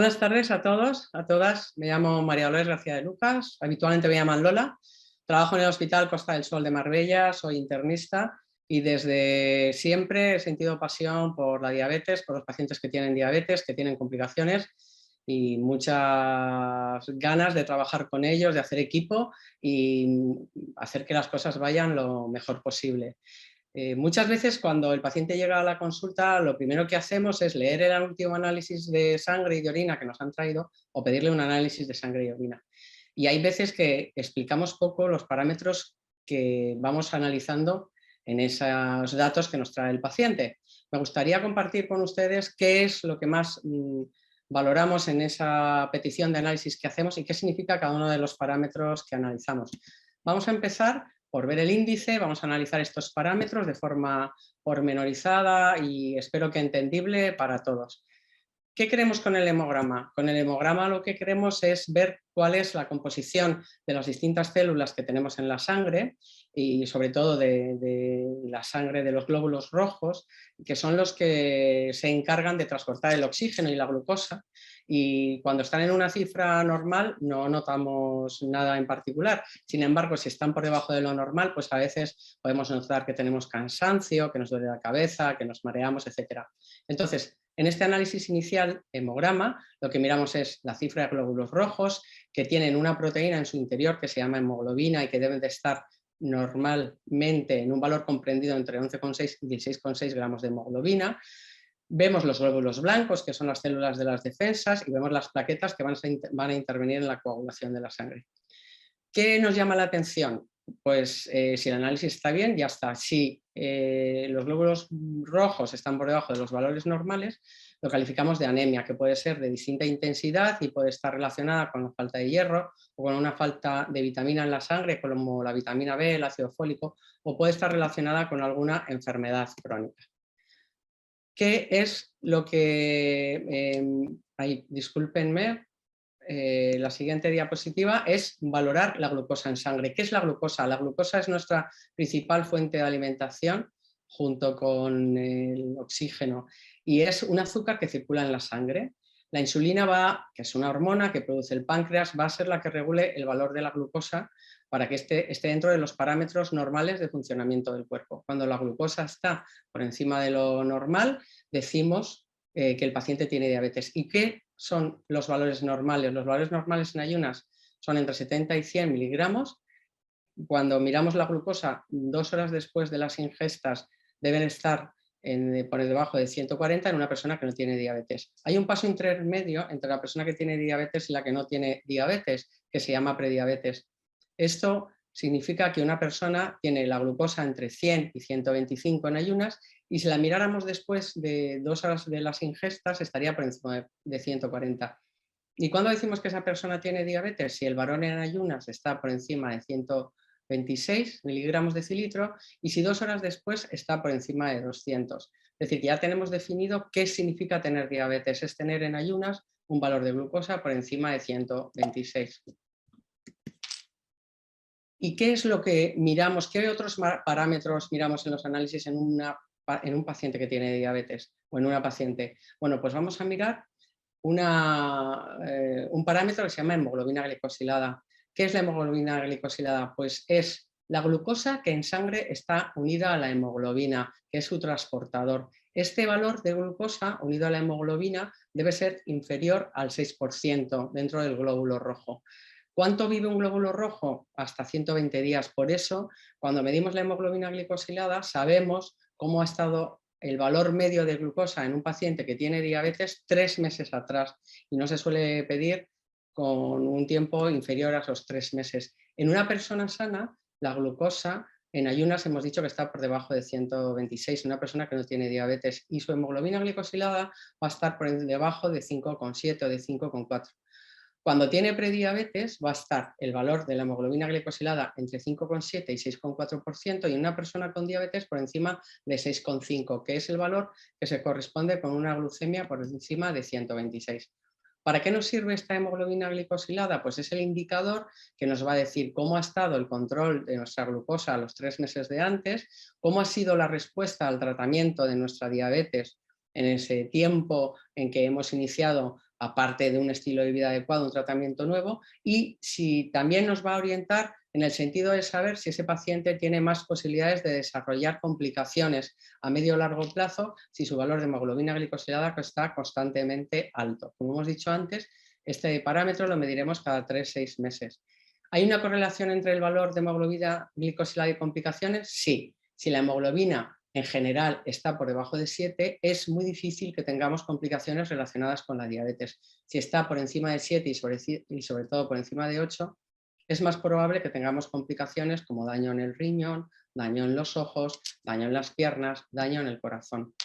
Buenas tardes a todos, a todas. Me llamo María Dolores García de Lucas, habitualmente me llaman Lola. Trabajo en el Hospital Costa del Sol de Marbella, soy internista y desde siempre he sentido pasión por la diabetes, por los pacientes que tienen diabetes, que tienen complicaciones y muchas ganas de trabajar con ellos, de hacer equipo y hacer que las cosas vayan lo mejor posible. Muchas veces cuando el paciente llega a la consulta, lo primero que hacemos es leer el último análisis de sangre y de orina que nos han traído o pedirle un análisis de sangre y orina. Y hay veces que explicamos poco los parámetros que vamos analizando en esos datos que nos trae el paciente. Me gustaría compartir con ustedes qué es lo que más valoramos en esa petición de análisis que hacemos y qué significa cada uno de los parámetros que analizamos. Vamos a empezar por ver el índice, vamos a analizar estos parámetros de forma pormenorizada y espero que entendible para todos. ¿Qué queremos con el hemograma? Con el hemograma lo que queremos es ver cuál es la composición de las distintas células que tenemos en la sangre y sobre todo de la sangre de los glóbulos rojos, que son los que se encargan de transportar el oxígeno y la glucosa, y cuando están en una cifra normal no notamos nada en particular. Sin embargo, si están por debajo de lo normal, pues a veces podemos notar que tenemos cansancio, que nos duele la cabeza, que nos mareamos, etc. Entonces, en este análisis inicial, hemograma, lo que miramos es la cifra de glóbulos rojos que tienen una proteína en su interior que se llama hemoglobina y que deben de estar normalmente en un valor comprendido entre 11,6 y 16,6 gramos de hemoglobina. Vemos los glóbulos blancos, que son las células de las defensas, y vemos las plaquetas que van a intervenir en la coagulación de la sangre. ¿Qué nos llama la atención? Pues si el análisis está bien, ya está. Si los glóbulos rojos están por debajo de los valores normales, lo calificamos de anemia, que puede ser de distinta intensidad y puede estar relacionada con la falta de hierro o con una falta de vitamina en la sangre, como la vitamina B, el ácido fólico, o puede estar relacionada con alguna enfermedad crónica. ¿Qué es lo que... discúlpenme. La siguiente diapositiva es valorar la glucosa en sangre. ¿Qué es la glucosa? La glucosa es nuestra principal fuente de alimentación junto con el oxígeno y es un azúcar que circula en la sangre. La insulina que es una hormona que produce el páncreas, va a ser la que regule el valor de la glucosa para que esté dentro de los parámetros normales de funcionamiento del cuerpo. Cuando la glucosa está por encima de lo normal, decimos que el paciente tiene diabetes. ¿Y qué son los valores normales? Los valores normales en ayunas son entre 70 y 100 miligramos. Cuando miramos la glucosa 2 horas después de las ingestas deben estar por debajo de 140 en una persona que no tiene diabetes. Hay un paso intermedio entre la persona que tiene diabetes y la que no tiene diabetes, que se llama prediabetes. Esto significa que una persona tiene la glucosa entre 100 y 125 en ayunas y si la miráramos después de 2 horas de las ingestas estaría por encima de 140. ¿Y cuándo decimos que esa persona tiene diabetes? Si el varón en ayunas está por encima de 126 miligramos de decilitro y si 2 horas después está por encima de 200. Es decir, que ya tenemos definido qué significa tener diabetes. Es tener en ayunas un valor de glucosa por encima de 126. ¿Y qué es lo que miramos? ¿Qué otros parámetros miramos en los análisis en un paciente que tiene diabetes o en una paciente? Bueno, pues vamos a mirar un parámetro que se llama hemoglobina glicosilada. ¿Qué es la hemoglobina glicosilada? Pues es la glucosa que en sangre está unida a la hemoglobina, que es su transportador. Este valor de glucosa unido a la hemoglobina debe ser inferior al 6% dentro del glóbulo rojo. ¿Cuánto vive un glóbulo rojo? Hasta 120 días. Por eso, cuando medimos la hemoglobina glicosilada, sabemos cómo ha estado el valor medio de glucosa en un paciente que tiene diabetes 3 meses atrás y no se suele pedir con un tiempo inferior a esos 3 meses. En una persona sana, la glucosa en ayunas hemos dicho que está por debajo de 126, una persona que no tiene diabetes, y su hemoglobina glicosilada va a estar por debajo de 5,7 o de 5,4. Cuando tiene prediabetes va a estar el valor de la hemoglobina glicosilada entre 5,7 y 6,4% y en una persona con diabetes por encima de 6,5, que es el valor que se corresponde con una glucemia por encima de 126. ¿Para qué nos sirve esta hemoglobina glicosilada? Pues es el indicador que nos va a decir cómo ha estado el control de nuestra glucosa a los 3 meses de antes, cómo ha sido la respuesta al tratamiento de nuestra diabetes en ese tiempo en que hemos iniciado aparte de un estilo de vida adecuado, un tratamiento nuevo, y si también nos va a orientar en el sentido de saber si ese paciente tiene más posibilidades de desarrollar complicaciones a medio o largo plazo si su valor de hemoglobina glicosilada está constantemente alto. Como hemos dicho antes, este parámetro lo mediremos cada 3-6 meses. ¿Hay una correlación entre el valor de hemoglobina glicosilada y complicaciones? Sí. Si la hemoglobina en general está por debajo de 7, es muy difícil que tengamos complicaciones relacionadas con la diabetes. Si está por encima de 7 y sobre todo por encima de 8, es más probable que tengamos complicaciones como daño en el riñón, daño en los ojos, daño en las piernas, daño en el corazón.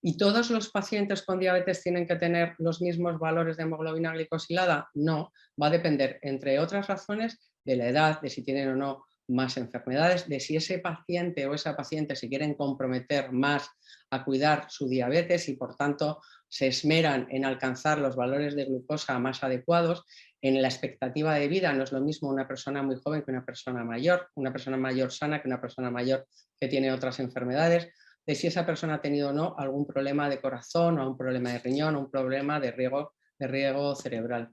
¿Y todos los pacientes con diabetes tienen que tener los mismos valores de hemoglobina glicosilada? No, va a depender, entre otras razones, de la edad, de si tienen o no más enfermedades, de si ese paciente o esa paciente se quieren comprometer más a cuidar su diabetes y por tanto se esmeran en alcanzar los valores de glucosa más adecuados. En la expectativa de vida no es lo mismo una persona muy joven que una persona mayor sana que una persona mayor que tiene otras enfermedades, de si esa persona ha tenido o no algún problema de corazón o un problema de riñón o un problema de riego cerebral.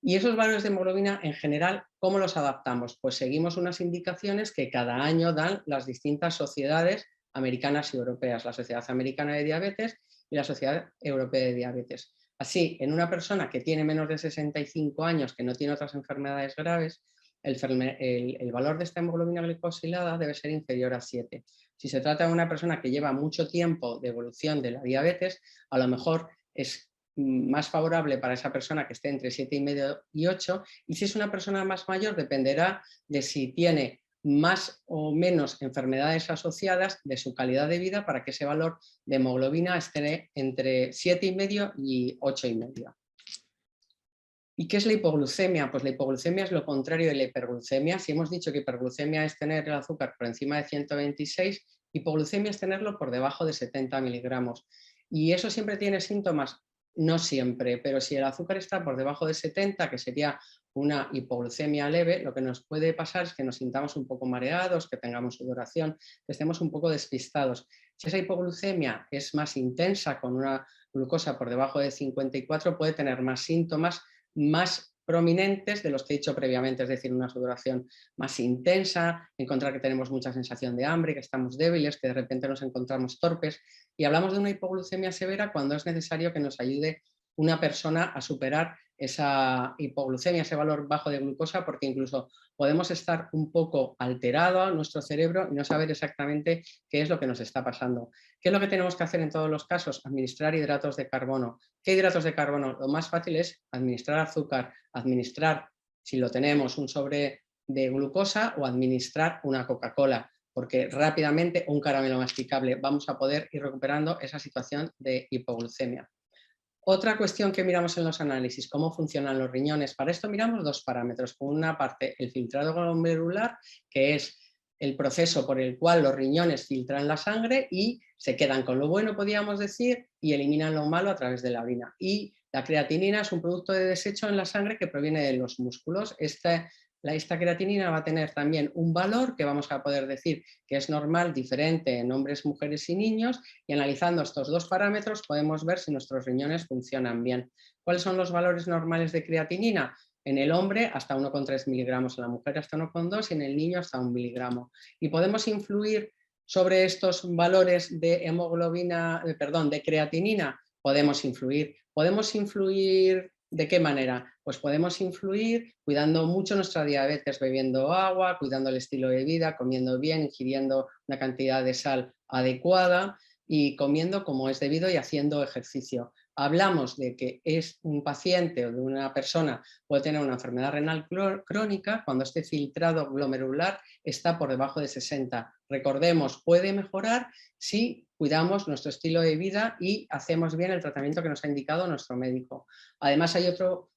Y esos valores de hemoglobina en general, ¿cómo los adaptamos? Pues seguimos unas indicaciones que cada año dan las distintas sociedades americanas y europeas, la Sociedad Americana de Diabetes y la Sociedad Europea de Diabetes. Así, en una persona que tiene menos de 65 años, que no tiene otras enfermedades graves, el valor de esta hemoglobina glicosilada debe ser inferior a 7. Si se trata de una persona que lleva mucho tiempo de evolución de la diabetes, a lo mejor es más favorable para esa persona que esté entre 7,5 y 8, y si es una persona más mayor dependerá de si tiene más o menos enfermedades asociadas, de su calidad de vida, para que ese valor de hemoglobina esté entre 7,5 y 8,5. ¿Y qué es la hipoglucemia? Pues la hipoglucemia es lo contrario de la hiperglucemia. Si hemos dicho que hiperglucemia es tener el azúcar por encima de 126, hipoglucemia es tenerlo por debajo de 70 miligramos. ¿Y eso siempre tiene síntomas? No siempre, pero si el azúcar está por debajo de 70, que sería una hipoglucemia leve, lo que nos puede pasar es que nos sintamos un poco mareados, que tengamos sudoración, que estemos un poco despistados. Si esa hipoglucemia es más intensa, con una glucosa por debajo de 54, puede tener más síntomas más prominentes de los que he dicho previamente, es decir, una sudoración más intensa, encontrar que tenemos mucha sensación de hambre, que estamos débiles, que de repente nos encontramos torpes, y hablamos de una hipoglucemia severa cuando es necesario que nos ayude una persona a superar esa hipoglucemia, ese valor bajo de glucosa, porque incluso podemos estar un poco alterado nuestro cerebro y no saber exactamente qué es lo que nos está pasando. ¿Qué es lo que tenemos que hacer en todos los casos? Administrar hidratos de carbono. ¿Qué hidratos de carbono? Lo más fácil es administrar azúcar, administrar, si lo tenemos, un sobre de glucosa o administrar una Coca-Cola, porque rápidamente un caramelo masticable vamos a poder ir recuperando esa situación de hipoglucemia. Otra cuestión que miramos en los análisis, cómo funcionan los riñones. Para esto miramos dos parámetros. Por una parte, el filtrado glomerular, que es el proceso por el cual los riñones filtran la sangre y se quedan con lo bueno, podríamos decir, y eliminan lo malo a través de la orina. Y la creatinina es un producto de desecho en la sangre que proviene de los músculos. Esta creatinina va a tener también un valor que vamos a poder decir que es normal, diferente en hombres, mujeres y niños, y analizando estos dos parámetros podemos ver si nuestros riñones funcionan bien. ¿Cuáles son los valores normales de creatinina? En el hombre hasta 1,3 miligramos, en la mujer hasta 1,2 y en el niño hasta 1 miligramo. Y podemos influir sobre estos valores de de creatinina. Podemos influir. ¿Podemos influir de qué manera? Pues podemos influir cuidando mucho nuestra diabetes, bebiendo agua, cuidando el estilo de vida, comiendo bien, ingiriendo una cantidad de sal adecuada y comiendo como es debido y haciendo ejercicio. Hablamos de que es un paciente o de una persona puede tener una enfermedad renal crónica cuando este filtrado glomerular está por debajo de 60. Recordemos, puede mejorar si cuidamos nuestro estilo de vida y hacemos bien el tratamiento que nos ha indicado nuestro médico. Además, hay otro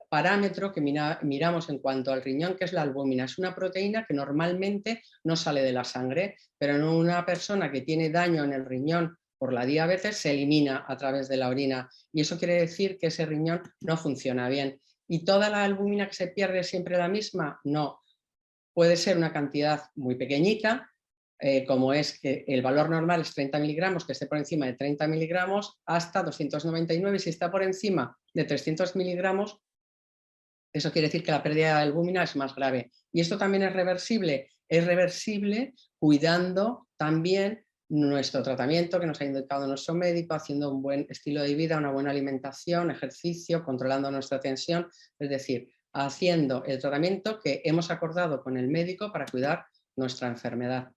parámetro que miramos en cuanto al riñón, que es la albúmina. Es una proteína que normalmente no sale de la sangre, pero en una persona que tiene daño en el riñón por la diabetes se elimina a través de la orina, y eso quiere decir que ese riñón no funciona bien. ¿Y toda la albúmina que se pierde es siempre la misma? No. Puede ser una cantidad muy pequeñita, como es que el valor normal es 30 miligramos, que esté por encima de 30 miligramos, hasta 299, y si está por encima de 300 miligramos, eso quiere decir que la pérdida de albúmina es más grave. ¿Y esto también es reversible? Es reversible cuidando también nuestro tratamiento que nos ha indicado nuestro médico, haciendo un buen estilo de vida, una buena alimentación, ejercicio, controlando nuestra tensión, es decir, haciendo el tratamiento que hemos acordado con el médico para cuidar nuestra enfermedad.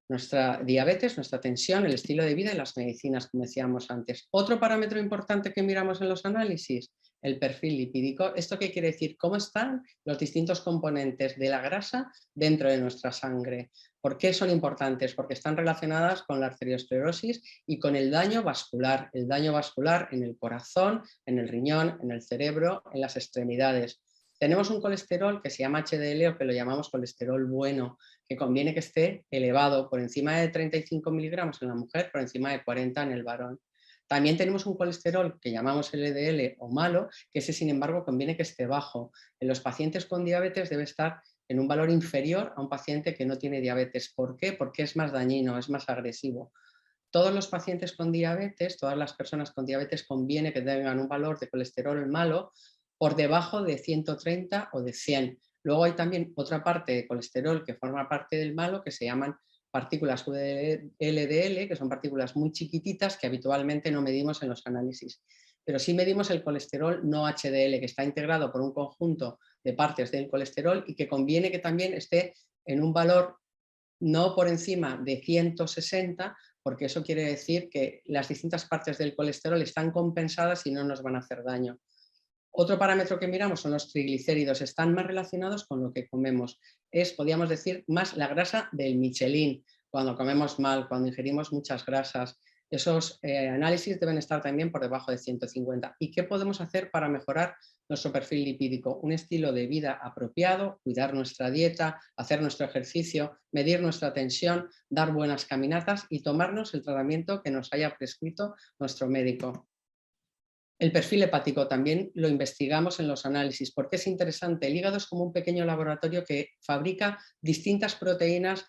Nuestra diabetes, nuestra tensión, el estilo de vida y las medicinas, como decíamos antes. Otro parámetro importante que miramos en los análisis, el perfil lipídico. ¿Esto qué quiere decir? ¿Cómo están los distintos componentes de la grasa dentro de nuestra sangre? ¿Por qué son importantes? Porque están relacionadas con la arteriosclerosis y con el daño vascular en el corazón, en el riñón, en el cerebro, en las extremidades. Tenemos un colesterol que se llama HDL o que lo llamamos colesterol bueno, que conviene que esté elevado por encima de 35 miligramos en la mujer, por encima de 40 en el varón. También tenemos un colesterol que llamamos LDL o malo, que ese sin embargo conviene que esté bajo. En los pacientes con diabetes debe estar en un valor inferior a un paciente que no tiene diabetes. ¿Por qué? Porque es más dañino, es más agresivo. Todos los pacientes con diabetes, todas las personas con diabetes conviene que tengan un valor de colesterol malo por debajo de 130 o de 100. Luego hay también otra parte de colesterol que forma parte del malo que se llaman partículas LDL, que son partículas muy chiquititas que habitualmente no medimos en los análisis. Pero sí medimos el colesterol no HDL, que está integrado por un conjunto de partes del colesterol y que conviene que también esté en un valor no por encima de 160, porque eso quiere decir que las distintas partes del colesterol están compensadas y no nos van a hacer daño. Otro parámetro que miramos son los triglicéridos, están más relacionados con lo que comemos. Es, podríamos decir, más la grasa del Michelin, cuando comemos mal, cuando ingerimos muchas grasas. Esos análisis deben estar también por debajo de 150. ¿Y qué podemos hacer para mejorar nuestro perfil lipídico? Un estilo de vida apropiado, cuidar nuestra dieta, hacer nuestro ejercicio, medir nuestra tensión, dar buenas caminatas y tomarnos el tratamiento que nos haya prescrito nuestro médico. El perfil hepático también lo investigamos en los análisis porque es interesante. El hígado es como un pequeño laboratorio que fabrica distintas proteínas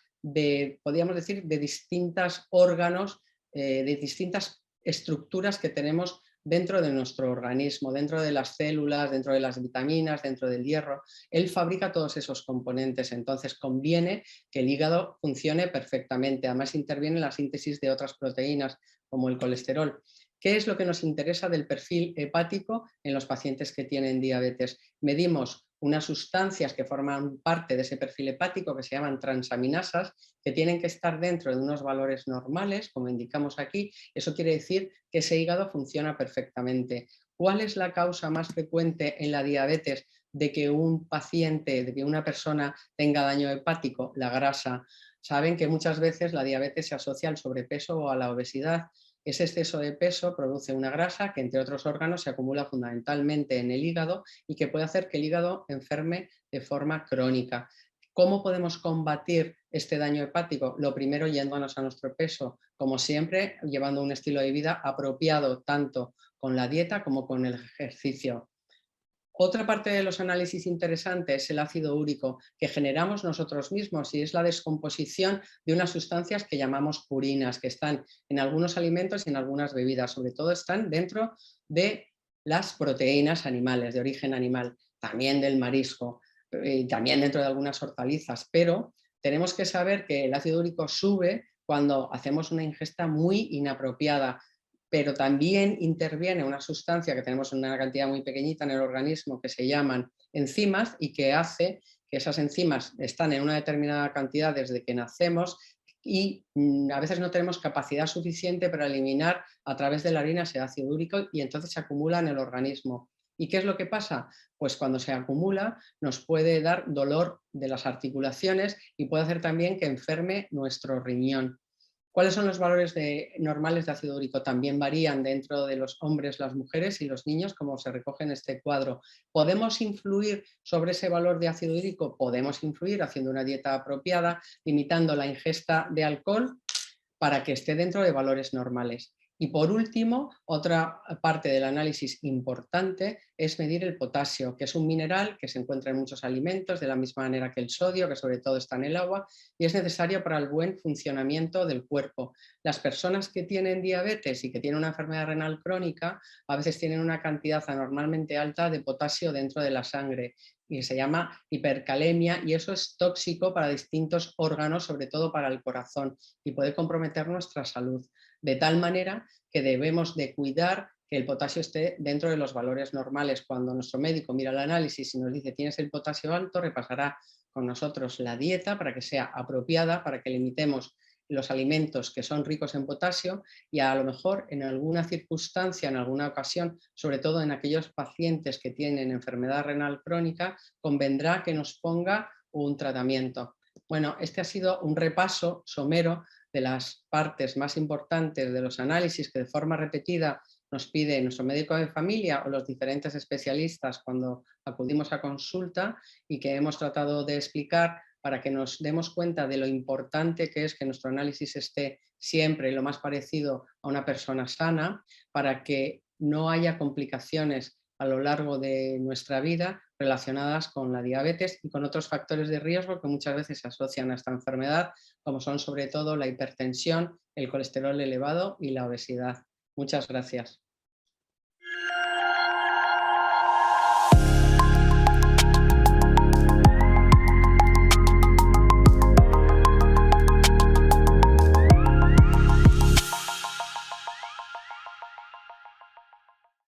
podríamos decir, de distintos órganos, de distintas estructuras que tenemos dentro de nuestro organismo, dentro de las células, dentro de las vitaminas, dentro del hierro. Él fabrica todos esos componentes, entonces conviene que el hígado funcione perfectamente. Además interviene en la síntesis de otras proteínas como el colesterol. ¿Qué es lo que nos interesa del perfil hepático en los pacientes que tienen diabetes? Medimos unas sustancias que forman parte de ese perfil hepático que se llaman transaminasas, que tienen que estar dentro de unos valores normales, como indicamos aquí. Eso quiere decir que ese hígado funciona perfectamente. ¿Cuál es la causa más frecuente en la diabetes de que un paciente, de que una persona tenga daño hepático? La grasa. Saben que muchas veces la diabetes se asocia al sobrepeso o a la obesidad. Ese exceso de peso produce una grasa que entre otros órganos se acumula fundamentalmente en el hígado y que puede hacer que el hígado enferme de forma crónica. ¿Cómo podemos combatir este daño hepático? Lo primero, yéndonos a nuestro peso, como siempre, llevando un estilo de vida apropiado tanto con la dieta como con el ejercicio. Otra parte de los análisis interesantes es el ácido úrico que generamos nosotros mismos y es la descomposición de unas sustancias que llamamos purinas, que están en algunos alimentos y en algunas bebidas, sobre todo están dentro de las proteínas animales, de origen animal, también del marisco, también dentro de algunas hortalizas, pero tenemos que saber que el ácido úrico sube cuando hacemos una ingesta muy inapropiada, pero también interviene una sustancia que tenemos en una cantidad muy pequeñita en el organismo que se llaman enzimas y que hace que esas enzimas están en una determinada cantidad desde que nacemos y a veces no tenemos capacidad suficiente para eliminar a través de la orina ese ácido úrico y entonces se acumula en el organismo. ¿Y qué es lo que pasa? Pues cuando se acumula nos puede dar dolor de las articulaciones y puede hacer también que enferme nuestro riñón. ¿Cuáles son los valores normales de ácido úrico? También varían dentro de los hombres, las mujeres y los niños, como se recoge en este cuadro. ¿Podemos influir sobre ese valor de ácido úrico? Podemos influir haciendo una dieta apropiada, limitando la ingesta de alcohol para que esté dentro de valores normales. Y por último, otra parte del análisis importante es medir el potasio, que es un mineral que se encuentra en muchos alimentos, de la misma manera que el sodio, que sobre todo está en el agua, y es necesario para el buen funcionamiento del cuerpo. Las personas que tienen diabetes y que tienen una enfermedad renal crónica a veces tienen una cantidad anormalmente alta de potasio dentro de la sangre y se llama hipercalemia, y eso es tóxico para distintos órganos, sobre todo para el corazón, y puede comprometer nuestra salud. De tal manera que debemos de cuidar que el potasio esté dentro de los valores normales. Cuando nuestro médico mira el análisis y nos dice tienes el potasio alto, repasará con nosotros la dieta para que sea apropiada, para que limitemos los alimentos que son ricos en potasio, y a lo mejor en alguna circunstancia, en alguna ocasión, sobre todo en aquellos pacientes que tienen enfermedad renal crónica, convendrá que nos ponga un tratamiento. Bueno, este ha sido un repaso somero de las partes más importantes de los análisis que de forma repetida nos pide nuestro médico de familia o los diferentes especialistas cuando acudimos a consulta, y que hemos tratado de explicar para que nos demos cuenta de lo importante que es que nuestro análisis esté siempre lo más parecido a una persona sana, para que no haya complicaciones a lo largo de nuestra vida relacionadas con la diabetes y con otros factores de riesgo que muchas veces se asocian a esta enfermedad, como son sobre todo la hipertensión, el colesterol elevado y la obesidad. Muchas gracias.